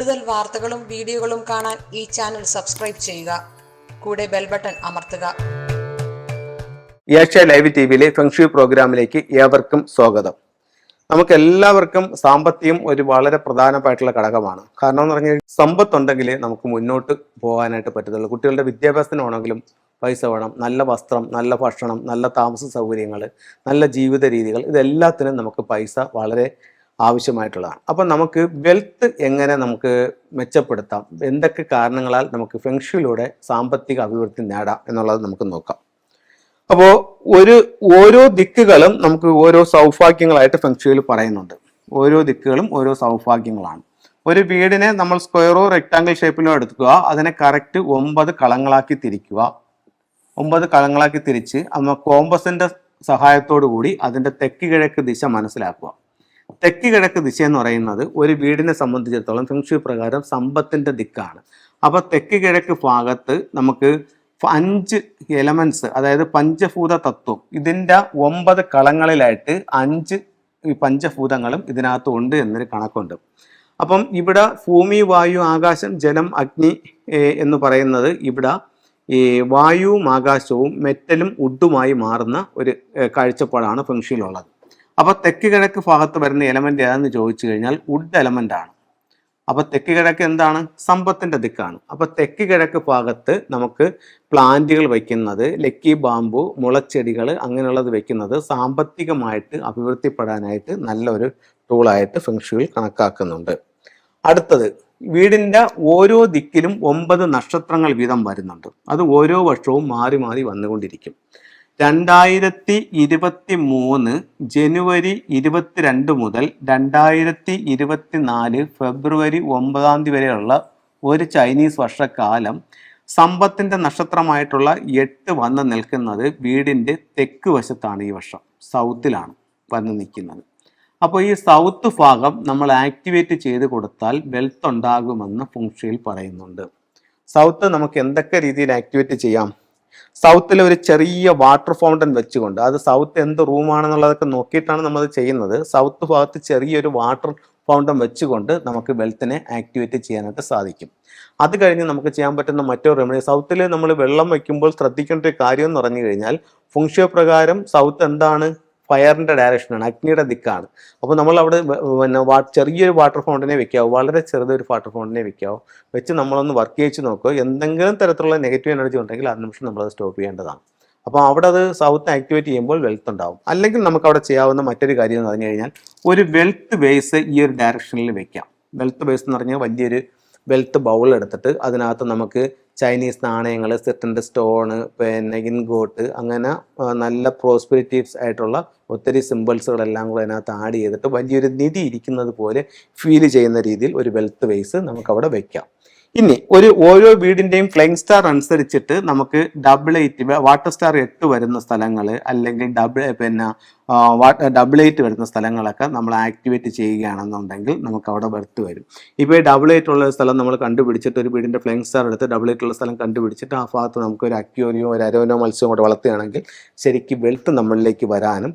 കൂടുതൽ വാർത്തകളും വീഡിയോകളും കാണാൻ ഈ ചാനൽ സബ്സ്ക്രൈബ് ചെയ്യുക. കൂടെ ബെൽ ബട്ടൺ അമർത്തുക. ഏഷ്യ ലൈവ് ടിവിയിലെ ഫെങ്ഷു പ്രോഗ്രാമിലേക്ക് ഏവർക്കും സ്വാഗതം. നമുക്ക് എല്ലാവർക്കും സാമ്പത്തികം ഒരു വളരെ പ്രധാനമായിട്ടുള്ള ഘടകമാണ്. കാരണം എന്ന് പറഞ്ഞാൽ സമ്പത്തുണ്ടെങ്കിലേ നമുക്ക് മുന്നോട്ട് പോകാനായിട്ട് പറ്റത്തുള്ളൂ. കുട്ടികളുടെ വിദ്യാഭ്യാസത്തിനാണെങ്കിലും പൈസ വേണം, നല്ല വസ്ത്രം, നല്ല ഭക്ഷണം, നല്ല താമസ സൗകര്യങ്ങൾ, നല്ല ജീവിത രീതികൾ, ഇതെല്ലാത്തിനും നമുക്ക് പൈസ വളരെ ആവശ്യമായിട്ടുള്ളതാണ്. അപ്പം നമുക്ക് വെൽത്ത് എങ്ങനെ നമുക്ക് മെച്ചപ്പെടുത്താം, എന്തൊക്കെ കാരണങ്ങളാൽ നമുക്ക് ഫെങ്ഷുയിലൂടെ സാമ്പത്തിക അഭിവൃദ്ധി നേടാം എന്നുള്ളത് നമുക്ക് നോക്കാം. അപ്പോൾ ഓരോ ദിക്കുകളും നമുക്ക് ഓരോ സൗഭാഗ്യങ്ങളായിട്ട് ഫെങ്ഷുയിൽ പറയുന്നുണ്ട്. ഓരോ ദിക്കുകളും ഓരോ സൗഭാഗ്യങ്ങളാണ്. ഒരു വീടിനെ നമ്മൾ സ്ക്വയറോ റെക്ടാങ്കിൾ ഷേപ്പിലോ എടുക്കുക, അതിനെ കറക്റ്റ് 9 കളങ്ങളാക്കി തിരിക്കുക. 9 കളങ്ങളാക്കി തിരിച്ച് നമ്മൾ കോമ്പസിന്റെ സഹായത്തോടു കൂടി അതിന്റെ തെക്ക് കിഴക്ക് ദിശ മനസ്സിലാക്കുക. തെക്ക് കിഴക്ക് ദിശ എന്ന് പറയുന്നത് ഒരു വീടിനെ സംബന്ധിച്ചിടത്തോളം ഫെങ്ഷു പ്രകാരം സമ്പത്തിന്റെ ദിക്കാണ്. അപ്പൊ തെക്ക് കിഴക്ക് ഭാഗത്ത് നമുക്ക് 5 എലമെന്റ്സ്, അതായത് പഞ്ചഭൂത തത്വം, ഇതിന്റെ 9 കളങ്ങളിലായിട്ട് 5 പഞ്ചഭൂതങ്ങളും ഇതിനകത്ത് ഉണ്ട് എന്നൊരു കണക്കുണ്ട്. അപ്പം ഇവിടെ ഭൂമി, വായു, ആകാശം, ജലം, അഗ്നി എന്ന് പറയുന്നത് ഇവിടെ ഈ വായുവും ആകാശവും മെറ്റലും ഉഡുമായി മാറുന്ന ഒരു കാഴ്ചപ്പാടാണ് ഫെങ്ഷുയിലുള്ളത്. അപ്പൊ തെക്ക് കിഴക്ക് ഭാഗത്ത് വരുന്ന എലമെന്റ് ഏതാണെന്ന് ചോദിച്ചു കഴിഞ്ഞാൽ വുഡ് എലമെന്റ് ആണ്. അപ്പൊ തെക്ക് കിഴക്ക് എന്താണ്? സമ്പത്തിന്റെ ദിക്കാണ്. അപ്പൊ തെക്ക് കിഴക്ക് ഭാഗത്ത് നമുക്ക് പ്ലാന്റുകൾ വയ്ക്കുന്നത്, ലക്കി ബാമ്പു, മുളച്ചെടികൾ അങ്ങനെയുള്ളത് വെക്കുന്നത് സാമ്പത്തികമായിട്ട് അഭിവൃദ്ധിപ്പെടാനായിട്ട് നല്ലൊരു ടൂളായിട്ട് ഫെങ്ഷുയിൽ കണക്കാക്കുന്നുണ്ട്. അടുത്തത്, വീടിന്റെ ഓരോ ദിക്കിലും 9 നക്ഷത്രങ്ങൾ വീതം വരുന്നുണ്ട്. അത് ഓരോ വർഷവും മാറി മാറി വന്നുകൊണ്ടിരിക്കും. 2023 ജനുവരി 22 മുതൽ 2024 ഫെബ്രുവരി 9 വരെയുള്ള ഒരു ചൈനീസ് വർഷക്കാലം സമ്പത്തിന്റെ നക്ഷത്രമായിട്ടുള്ള 8 വന്ന് നിൽക്കുന്നത് വീടിന്റെ തെക്ക് വശത്താണ്. ഈ വർഷം സൗത്തിലാണ് വന്ന് നിൽക്കുന്നത്. അപ്പോൾ ഈ സൗത്ത് ഭാഗം നമ്മൾ ആക്ടിവേറ്റ് ചെയ്ത് കൊടുത്താൽ വെൽത്ത് ഉണ്ടാകുമെന്ന് ഫെങ്ഷുയിൽ പറയുന്നുണ്ട്. സൗത്ത് നമുക്ക് എന്തൊക്കെ രീതിയിൽ ആക്ടിവേറ്റ് ചെയ്യാം? സൗത്തിൽ ഒരു ചെറിയ വാട്ടർ ഫൗണ്ടൻ വെച്ചുകൊണ്ട്, അത് സൗത്ത് എന്ത് റൂമാണെന്നുള്ളതൊക്കെ നോക്കിയിട്ടാണ് നമ്മൾ ചെയ്യുന്നത്. സൗത്ത് ഭാഗത്ത് ചെറിയൊരു വാട്ടർ ഫൗണ്ടൻ വെച്ചുകൊണ്ട് നമുക്ക് വെൽത്തിനെ ആക്ടിവേറ്റ് ചെയ്യാനായിട്ട് സാധിക്കും. അത് കഴിഞ്ഞ് നമുക്ക് ചെയ്യാൻ പറ്റുന്ന മറ്റൊരു റെമഡി, സൗത്തിൽ നമ്മൾ വെള്ളം വയ്ക്കുമ്പോൾ ശ്രദ്ധിക്കേണ്ട ഒരു കാര്യം എന്ന് പറഞ്ഞു കഴിഞ്ഞാൽ ഫെങ്ഷു പ്രകാരം സൗത്ത് എന്താണ്? ഫയറിന്റെ ഡയറക്ഷനാണ്, അഗ്നിയുടെ ദിക്കാണ്. അപ്പോൾ നമ്മൾ അവിടെ ചെറിയൊരു വാട്ടർ ഫൗണ്ടനെ വെക്കാവൂ, വളരെ ചെറുതൊരു വാട്ടർ ഫൗണ്ടനെ വെക്കാവൂ. വെച്ച് നമ്മളൊന്ന് വർക്ക് ചെയ്ച്ച് നോക്കുക. എന്തെങ്കിലും തരത്തിലുള്ള നെഗറ്റീവ് എനർജി ഉണ്ടെങ്കിൽ ആ നിമിഷം നമ്മളത് സ്റ്റോപ്പ് ചെയ്യേണ്ടതാണ്. അപ്പോൾ അവിടെ അത് സൗത്ത് ആക്ടിവേറ്റ് ചെയ്യുമ്പോൾ വെൽത്ത് ഉണ്ടാവും. അല്ലെങ്കിൽ നമുക്ക് അവിടെ ചെയ്യാവുന്ന മറ്റൊരു കാര്യം എന്ന് പറഞ്ഞു കഴിഞ്ഞാൽ ഒരു വെൽത്ത് ബേസ് ഈ ഒരു ഡയറക്ഷനിൽ വെക്കാം. വെൽത്ത് ബേസ് എന്ന് പറഞ്ഞാൽ വലിയൊരു വെൽത്ത് ബൗൾ എടുത്തിട്ട് അതിനകത്ത് നമുക്ക് ചൈനീസ് നാണയങ്ങൾ, സെറ്റിൻ്റെ സ്റ്റോണ്, പിന്നെ ഇൻഗോട്ട്, അങ്ങനെ നല്ല പ്രോസ്പെരിറ്റീവ്സ് ആയിട്ടുള്ള ഒത്തിരി സിമ്പിൾസുകളെല്ലാം കൂടെ അതിനകത്ത് ആഡ് ചെയ്തിട്ട് വലിയൊരു നിധി ഇരിക്കുന്നത് പോലെ ഫീൽ ചെയ്യുന്ന രീതിയിൽ ഒരു വെൽത്ത് ബേസ് നമുക്കവിടെ വെക്കാം. ഇനി ഓരോ വീടിൻ്റെയും ഫ്ലൈങ് സ്റ്റാർ അനുസരിച്ചിട്ട് നമുക്ക് 8 വാട്ടർ സ്റ്റാർ 8 വരുന്ന സ്ഥലങ്ങൾ, അല്ലെങ്കിൽ 8 വരുന്ന സ്ഥലങ്ങളൊക്കെ നമ്മൾ ആക്ടിവേറ്റ് ചെയ്യുകയാണെന്നുണ്ടെങ്കിൽ നമുക്ക് അവിടെ വെൽത്ത് വരും. ഇപ്പോൾ ഈ 8 ഉള്ള സ്ഥലം നമ്മൾ കണ്ടുപിടിച്ചിട്ട്, ഒരു വീടിൻ്റെ ഫ്ലൈങ് സ്റ്റാർ എടുത്ത് 8 ഉള്ള സ്ഥലം കണ്ടുപിടിച്ചിട്ട് ആ ഭാഗത്ത് നമുക്ക് ഒരു അക്വേറിയോ ഒരു അരോനോ മത്സ്യം കൂടെ വളർത്തുകയാണെങ്കിൽ ശരിക്കും വെൽത്ത് നമ്മളിലേക്ക് വരാനും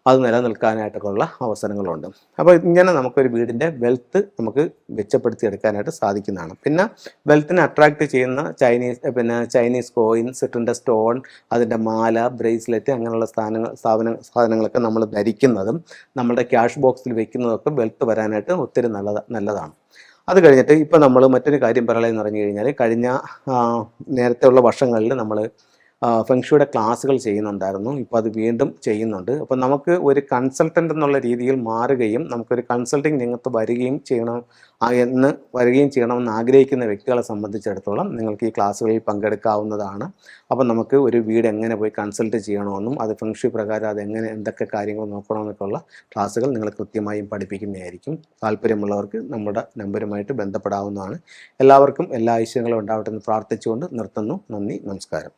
അത് നിലനിൽക്കാനായിട്ടൊക്കെയുള്ള അവസരങ്ങളുണ്ട്. അപ്പോൾ ഇങ്ങനെ നമുക്കൊരു വീടിൻ്റെ വെൽത്ത് നമുക്ക് മെച്ചപ്പെടുത്തിയെടുക്കാനായിട്ട് സാധിക്കുന്നതാണ്. പിന്നെ വെൽത്തിനെ അട്രാക്റ്റ് ചെയ്യുന്ന ചൈനീസ് കോയിൻ, സെറ്റിൻ്റെ സ്റ്റോൺ, അതിൻ്റെ മാല, ബ്രേസ്ലെറ്റ് അങ്ങനെയുള്ള സാധനങ്ങളൊക്കെ നമ്മൾ ധരിക്കുന്നതും നമ്മുടെ ക്യാഷ് ബോക്സിൽ വെക്കുന്നതൊക്കെ വെൽത്ത് വരാനായിട്ട് ഒത്തിരി നല്ലതാണ്. അത് കഴിഞ്ഞിട്ട് ഇപ്പോൾ നമ്മൾ മറ്റൊരു കാര്യം പറയുകയെന്ന് പറഞ്ഞു കഴിഞ്ഞാൽ, കഴിഞ്ഞ നേരത്തെ ഉള്ള വർഷങ്ങളിൽ നമ്മൾ ഫെങ്ഷുയുടെ ക്ലാസ്സുകൾ ചെയ്യുന്നുണ്ടായിരുന്നു. ഇപ്പോൾ അത് വീണ്ടും ചെയ്യുന്നുണ്ട്. അപ്പോൾ നമുക്ക് ഒരു കൺസൾട്ടൻ്റ് എന്നുള്ള രീതിയിൽ മാറുകയും നമുക്കൊരു കൺസൾട്ടിങ് രംഗത്ത് വരികയും ചെയ്യണമെന്ന് ആഗ്രഹിക്കുന്ന വ്യക്തികളെ സംബന്ധിച്ചിടത്തോളം നിങ്ങൾക്ക് ഈ ക്ലാസ്സുകളിൽ പങ്കെടുക്കാവുന്നതാണ്. അപ്പം നമുക്ക് ഒരു വീട് എങ്ങനെ പോയി കൺസൾട്ട് ചെയ്യണമെന്നും അത് ഫെങ്ഷു പ്രകാരം അതെങ്ങനെ എന്തൊക്കെ കാര്യങ്ങൾ നോക്കണമെന്നൊക്കെയുള്ള ക്ലാസ്സുകൾ നിങ്ങൾ കൃത്യമായും പഠിപ്പിക്കുന്നതായിരിക്കും. താല്പര്യമുള്ളവർക്ക് നമ്മുടെ നമ്പറുമായിട്ട് ബന്ധപ്പെടാവുന്നതാണ്. എല്ലാവർക്കും എല്ലാ ഐശ്വര്യങ്ങളും ഉണ്ടാവട്ടെ എന്ന് പ്രാർത്ഥിച്ചുകൊണ്ട് നിർത്തുന്നു. നന്ദി, നമസ്കാരം.